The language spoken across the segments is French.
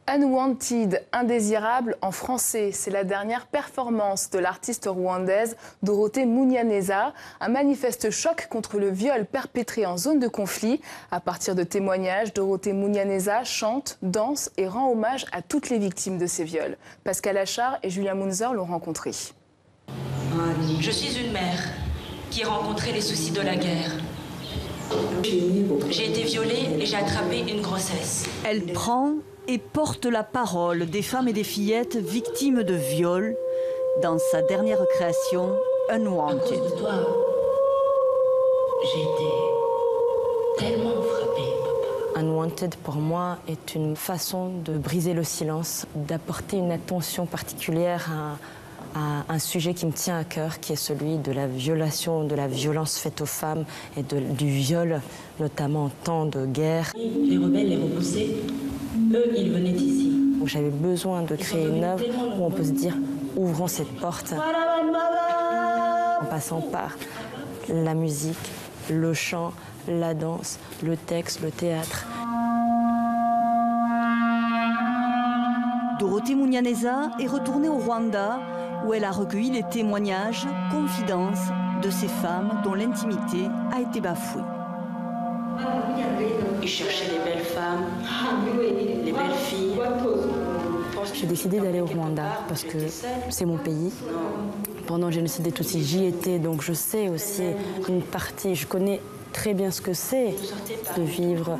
Unwanted, indésirable en français, c'est la dernière performance de l'artiste rwandaise Dorothée Munyaneza, un manifeste choc contre le viol perpétré en zone de conflit. À partir de témoignages, Dorothée Munyaneza chante, danse et rend hommage à toutes les victimes de ces viols. Pascal Achard et Julien Munzer l'ont rencontrée. Je suis une mère qui a rencontré les soucis de la guerre. J'ai été violée et j'ai attrapé une grossesse. Elle prend et porte la parole des femmes et des fillettes victimes de viols dans sa dernière création, Unwanted. À cause de toi, j'ai été tellement frappée, papa. Unwanted, pour moi, est une façon de briser le silence, d'apporter une attention particulière à un sujet qui me tient à cœur, qui est celui de la violation, de la violence faite aux femmes et du viol, notamment en temps de guerre. Les rebelles les repoussaient. Eux, ils venaient ici. J'avais besoin de créer une œuvre où on peut se dire ouvrons cette porte en passant par la musique, le chant, la danse, le texte, le théâtre. Dorothée Munyaneza est retournée au Rwanda où elle a recueilli les témoignages, confidences de ces femmes dont l'intimité a été bafouée. Ils cherchaient les belles femmes, les belles filles. J'ai décidé d'aller au Rwanda parce que c'est mon pays. Pendant le génocide des Tutsis, j'y étais, donc je sais aussi une partie, je connais très bien ce que c'est de vivre,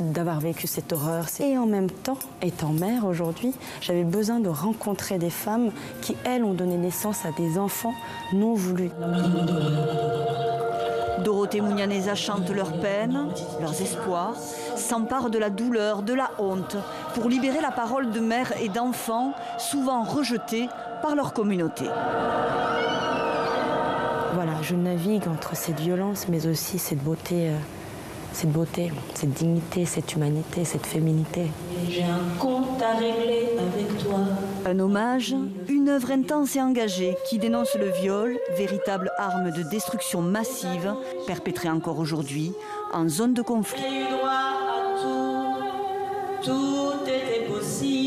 d'avoir vécu cette horreur. Et en même temps, étant mère aujourd'hui, j'avais besoin de rencontrer des femmes qui, elles, ont donné naissance à des enfants non voulus. Dorothée Munyaneza chante leurs peines, leurs espoirs, s'empare de la douleur, de la honte, pour libérer la parole de mères et d'enfants, souvent rejetés par leur communauté. Voilà, je navigue entre cette violence, mais aussi cette beauté, cette dignité, cette humanité, cette féminité. J'ai un compte à régler avec toi. Un hommage, une œuvre intense et engagée qui dénonce le viol, véritable arme de destruction massive, perpétrée encore aujourd'hui en zone de conflit. J'ai eu droit à tout, tout était possible.